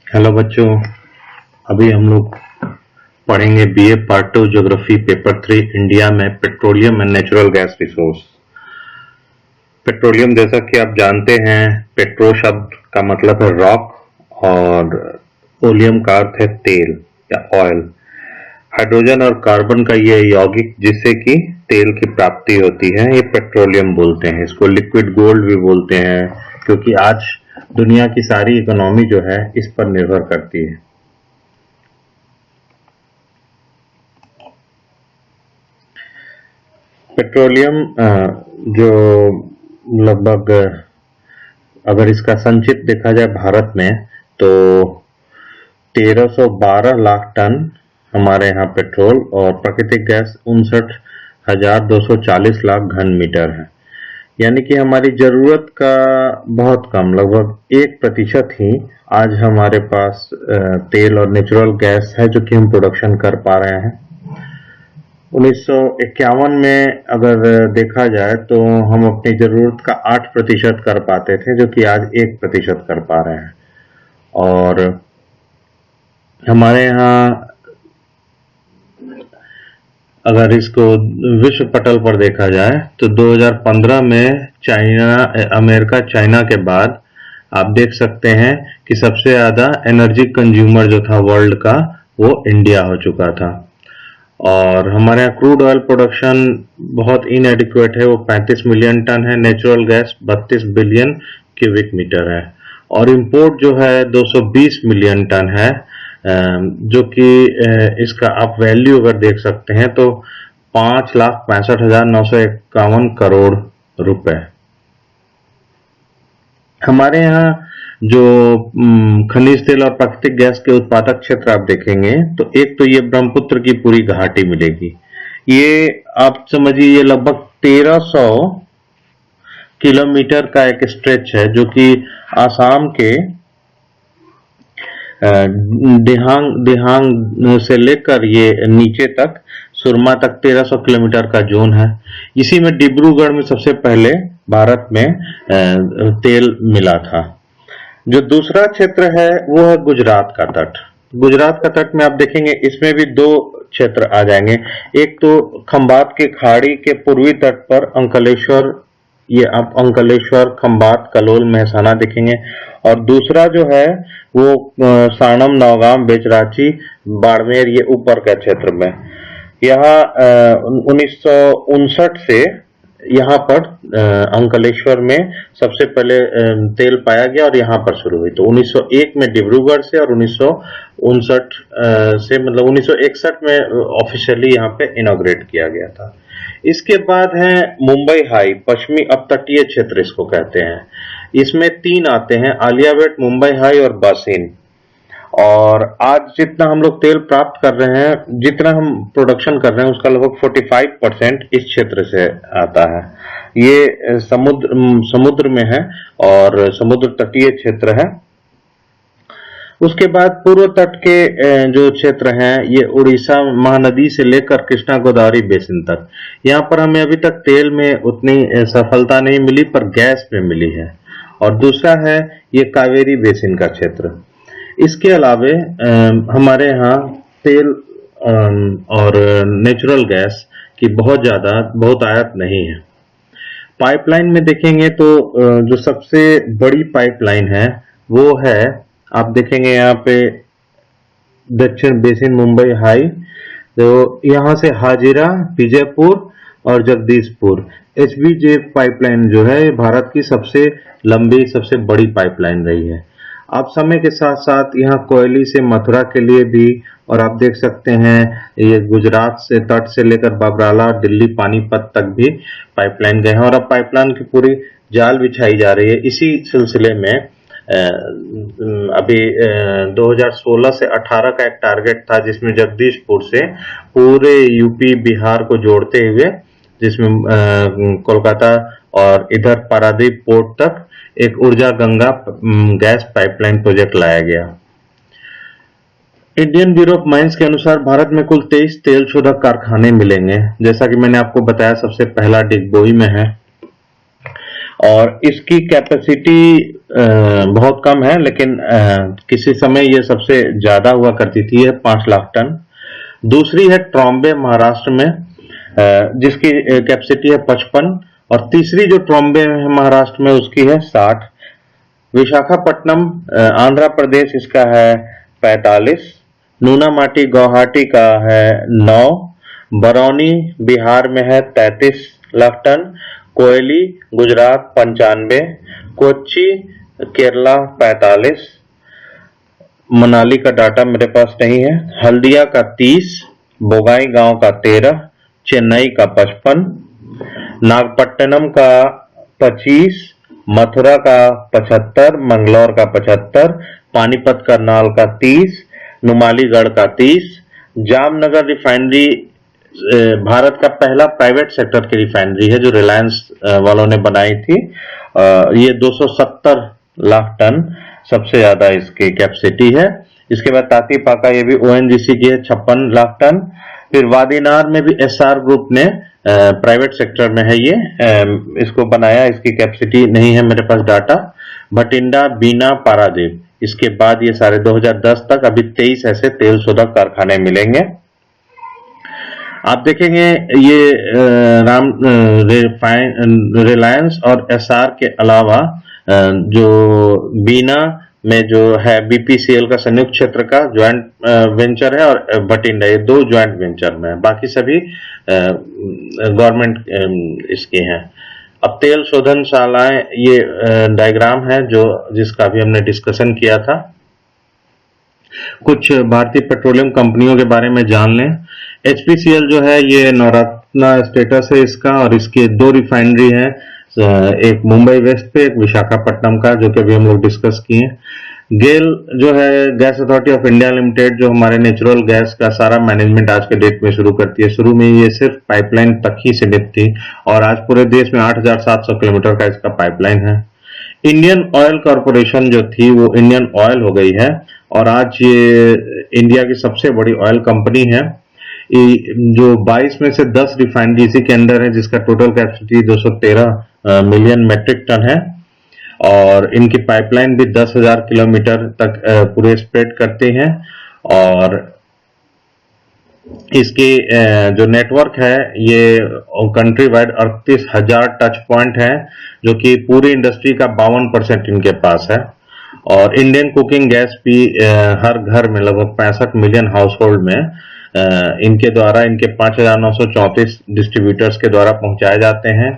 Hello बच्चों। अभी हम लोग पढ़ेंगे BA part 2 geography paper 3 India में petroleum and natural gas resource. Petroleum जैसा कि आप जानते हैं, पेट्रो शब्द का मतलब है रॉक और ओलियम का अर्थ है तेल या ऑयल। हाइड्रोजन और कार्बन का ये यौगिक जिससे कि तेल की प्राप्ति होती है, ये पेट्रोलियम बोलते हैं। इसको लिक्विड गोल्ड भी बोलते हैं क्योंकि आज दुनिया की सारी इकोनॉमी जो है इस पर निर्भर करती है। पेट्रोलियम जो लगभग अगर इसका संचित देखा जाए भारत में तो 1312 लाख टन हमारे यहाँ पेट्रोल और प्राकृतिक गैस 59,240 लाख घन मीटर है। यानी कि हमारी जरूरत का बहुत कम, लगभग 1% ही आज हमारे पास तेल और नेचुरल गैस है जो कि हम प्रोडक्शन कर पा रहे हैं। 1951 में अगर देखा जाए तो हम अपनी जरूरत का 8% कर पाते थे, जो कि आज 1% कर पा रहे हैं। और हमारे यहाँ अगर इसको विश्व पटल पर देखा जाए तो 2015 में अमेरिका चाइना के बाद आप देख सकते हैं कि सबसे ज्यादा एनर्जी कंज्यूमर जो था वर्ल्ड का वो इंडिया हो चुका था। और हमारे यहाँ क्रूड ऑयल प्रोडक्शन बहुत इनएडिक्वेट है, वो 35 मिलियन टन है। Natural gas 32 billion cubic metre है और इंपोर्ट जो है 220 मिलियन टन है, जो कि इसका आप वैल्यू अगर देख सकते हैं तो 5,65,951 करोड़ रुपए। हमारे यहाँ जो खनिज तेल और प्राकृतिक गैस के उत्पादक क्षेत्र आप देखेंगे तो एक तो ये ब्रह्मपुत्र की पूरी घाटी मिलेगी। ये आप समझिए ये लगभग 1300 किलोमीटर का एक स्ट्रेच है जो कि आसाम के दिहांग से लेकर ये नीचे तक सुरमा तक 1300 किलोमीटर का जोन है। इसी में डिब्रूगढ़ में सबसे पहले भारत में तेल मिला था। जो दूसरा क्षेत्र है वो है गुजरात का तट। गुजरात का तट में आप देखेंगे इसमें भी दो क्षेत्र आ जाएंगे। एक तो खंबात के खाड़ी के पूर्वी तट पर अंकलेश्वर, ये आप अंकलेश्वर, खंबात, कलोल, महसाना देखेंगे। और दूसरा जो है वो साणम, नौगाम, बेचराची, बाड़मेर, ये ऊपर का क्षेत्र में। यहाँ 1959 से यहाँ पर अंकलेश्वर में सबसे पहले तेल पाया गया और यहाँ पर शुरू हुई। तो 1901 में डिब्रूगढ़ से और 1959 से मतलब 1961 में ऑफिशियली यहाँ पे इनॉग्रेट किया गया था। इसके बाद है मुंबई हाई, पश्चिमी अपतटीय क्षेत्र इसको कहते हैं। इसमें 3 आते हैं, आलियाबेट, मुंबई हाई और बासिन। और आज जितना हम लोग तेल प्राप्त कर रहे हैं, जितना हम प्रोडक्शन कर रहे हैं उसका लगभग 45% इस क्षेत्र से आता है। ये समुद्र में है और समुद्र तटीय क्षेत्र है। उसके बाद पूर्व तट के जो क्षेत्र हैं ये उड़ीसा महानदी से लेकर कृष्णा गोदावरी बेसिन तक। यहाँ पर हमें अभी तक तेल में उतनी सफलता नहीं मिली पर गैस में मिली है। और दूसरा है ये कावेरी बेसिन का क्षेत्र। इसके अलावे हमारे यहाँ तेल और नेचुरल गैस की बहुत आयात नहीं है। पाइपलाइन में देखेंगे तो जो सबसे बड़ी पाइपलाइन है वो है, आप देखेंगे यहाँ पे दक्षिण बेसिन मुंबई हाई, तो यहाँ से हाजिरा, विजयपुर और जगदीशपुर एचबीजे पाइपलाइन जो है भारत की सबसे लंबी, सबसे बड़ी पाइपलाइन रही है। आप समय के साथ साथ यहाँ कोयली से मथुरा के लिए भी, और आप देख सकते हैं ये गुजरात से तट से लेकर बाबराला, दिल्ली, पानीपत तक भी पाइपलाइन गए हैं। और अब पाइपलाइन की पूरी जाल बिछाई जा रही है। इसी सिलसिले में अभी 2016 से 18 का एक टारगेट था जिसमें जगदीशपुर से पूरे यूपी बिहार को जोड़ते हुए, जिसमें कोलकाता और इधर पारादीप पोर्ट तक एक ऊर्जा गंगा गैस पाइपलाइन प्रोजेक्ट लाया गया। इंडियन ब्यूरो ऑफ माइंस के अनुसार भारत में कुल 23 तेल शोधक कारखाने मिलेंगे। जैसा कि मैंने आपको बताया सबसे पहला डिगबोई में है। और इसकी कैपेसिटी बहुत कम है, लेकिन किसी समय ये सबसे ज्यादा हुआ करती थी, ये 5 लाख टन। दूसरी है ट्रॉम्बे महाराष्ट्र में, जिसकी कैपेसिटी है 55, और तीसरी जो ट्रॉम्बे है महाराष्ट्र में उसकी है 60। विशाखापट्टनम आंध्र प्रदेश इसका है 45, नूनामाटी गुवाहाटी का है 9, बरौनी बिहार में है 33 लाख टन, कोयली गुजरात 95, कोच्चि केरला 45, मनाली का डाटा मेरे पास नहीं है, हल्दिया का 30, बोगाई गांव का 13, चेन्नई का 55, नागपट्टनम का 25, मथुरा का 75, मंगलौर का 75, पानीपत करनाल का 30, नुमालीगढ़ का 30। जामनगर रिफाइनरी भारत का पहला प्राइवेट सेक्टर की रिफाइनरी है जो रिलायंस वालों ने बनाई थी। ये 270 लाख टन सबसे ज्यादा इसकी कैपेसिटी है। इसके बाद ताती पाका, ये भी ओएनजीसी की है, 56 लाख टन। फिर वादीनार में भी एसआर ग्रुप ने प्राइवेट सेक्टर में है ये, इसको बनाया, इसकी कैपेसिटी नहीं है मेरे पास डाटा। भटिंडा, बीना, पारादीप, इसके बाद ये सारे 2010 तक अभी 23 ऐसे तेल शोधक कारखाने मिलेंगे। आप देखेंगे ये रिलायंस और एसआर के अलावा जो बीना में जो है बीपीसीएल का संयुक्त क्षेत्र का ज्वाइंट वेंचर है, और भटिंडा, ये 2 ज्वाइंट वेंचर में है, बाकी सभी गवर्नमेंट इसके हैं। अब तेल शोधनशालाएं, ये डायग्राम है जो जिसका भी हमने डिस्कशन किया था। कुछ भारतीय पेट्रोलियम कंपनियों के बारे में जान लें। एचपीसीएल जो है ये नवरत्ना स्टेटस है इसका, और इसके 2 रिफाइनरी हैं, एक मुंबई वेस्ट पे, एक विशाखापट्टनम का, जो कि अभी हम लोग डिस्कस किए। गेल जो है gas authority of India limited, जो हमारे नेचुरल गैस का सारा मैनेजमेंट आज के डेट में शुरू करती है। शुरू में ये सिर्फ पाइपलाइन तक ही सीमित थी, और आज पूरे देश में 8700 किलोमीटर का इसका पाइपलाइन है। इंडियन ऑयल कॉरपोरेशन जो थी वो इंडियन ऑयल हो गई है, और आज ये इंडिया की सबसे बड़ी ऑयल कंपनी है। जो 22 में से 10 रिफाइनरी इसी के अंदर है, जिसका total capacity 213 million metric tonne है, और इनकी पाइपलाइन भी 10,000 किलोमीटर तक पूरे स्प्रेड करती हैं। और इसकी जो नेटवर्क है ये कंट्री वाइड 38,000 टच पॉइंट है, जो कि पूरी इंडस्ट्री का 52% इनके पास है। और इंडियन कुकिंग गैस भी हर घर में लगभग 65 मिलियन हाउस होल्ड में इनके द्वारा, इनके 5,934 डिस्ट्रीब्यूटर्स के द्वारा पहुंचाए जाते हैं।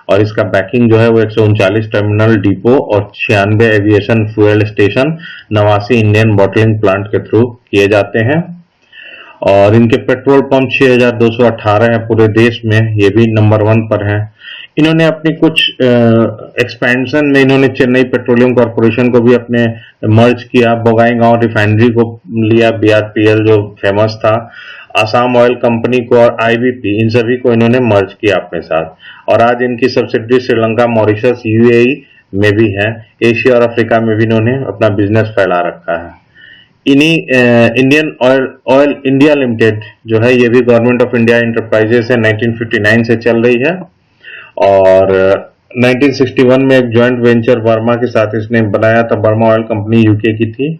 और इसका बैकिंग जो है वो 139 टर्मिनल डिपो और 96 aviation fuel station, 89 Indian bottling plant के थ्रू किए जाते हैं। और इनके पेट्रोल पंप 6,218 है पूरे देश में, ये भी नंबर 1 पर है। इन्होंने अपनी कुछ एक्सपेंशन में इन्होंने चेन्नई पेट्रोलियम कॉर्पोरेशन को भी अपने मर्ज किया, बोगाईगांव रिफाइनरी को लिया, बीआरपीएल जो फेमस था, आसाम ऑयल कंपनी को और आईबीपी, इन सभी को इन्होंने मर्ज किया अपने साथ। और आज इनकी सब्सिडरी श्रीलंका, मॉरिशस, यूएई में भी है। एशिया और अफ्रीका में भी इन्होंने अपना बिजनेस फैला रखा है। इन्हीं इंडियन ऑयल इंडिया लिमिटेड जो है, ये भी गवर्नमेंट ऑफ इंडिया इंटरप्राइजेस है, 1959 से चल रही है। और 1961 में एक ज्वाइंट वेंचर वर्मा के साथ इसने बनाया था, वर्मा ऑयल कंपनी यूके की थी।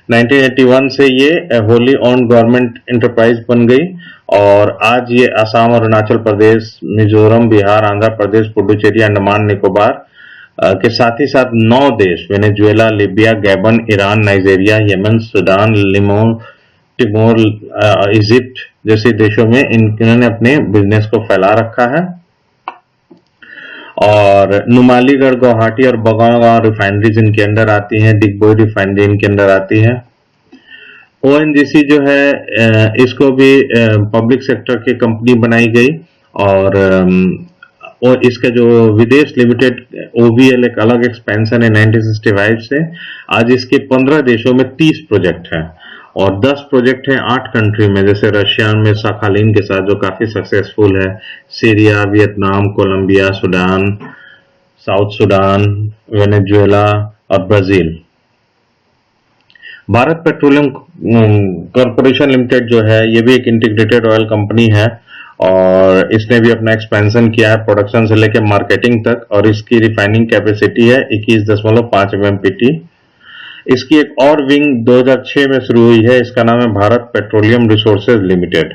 1981 से ये होली ओन्ड गवर्नमेंट इंटरप्राइज बन गई, और आज ये असम, अरुणाचल प्रदेश, मिजोरम, बिहार, आंध्र प्रदेश, पुडुचेरी, अंडमान निकोबार के साथ ही साथ 9 देश, Venezuela, Libya, Gabon, Iran, Nigeria, Yemen, Sudan, Timor, Egypt जैसे देशों में इन्होंने अपने बिजनेस को फैला रखा है। और नुमालीगढ़, गुवाहाटी और बगांव रिफाइनरीज इनके अंदर आती हैं, डिगबोई रिफाइनरी इनके अंदर आती है। ओएनजीसी जो है इसको भी पब्लिक सेक्टर की कंपनी बनाई गई, और इसका जो विदेश लिमिटेड ओवीएल एक अलग एक्सपेंशन है 1965 से। आज इसके 15 देशों में 30 प्रोजेक्ट हैं, और 10 प्रोजेक्ट हैं 8 कंट्री में, जैसे रशिया में साखालिन के साथ जो काफी सक्सेसफुल है, Syria, Vietnam, Colombia, Sudan, South Sudan, Venezuela और Brazil. Bharat petroleum corporation limited जो है, ये भी एक इंटीग्रेटेड ऑयल कंपनी है, और इसने भी अपना एक्सपेंशन किया है प्रोडक्शन से लेकर मार्केटिंग तक, और इसकी रिफाइनिंग कैपेसिटी है 21.5 MMPT। इसकी एक और विंग 2006 में शुरू हुई है, इसका नाम है भारत पेट्रोलियम रिसोर्सेज लिमिटेड।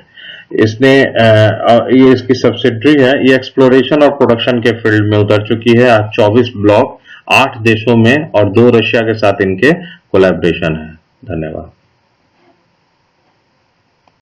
इसने ये इसकी सब्सिडरी है, ये एक्सप्लोरेशन और प्रोडक्शन के फील्ड में उतर चुकी है। आज 24 ब्लॉक 8 देशों में और 2 रशिया के साथ इनके कोलैबोरेशन है। धन्यवाद।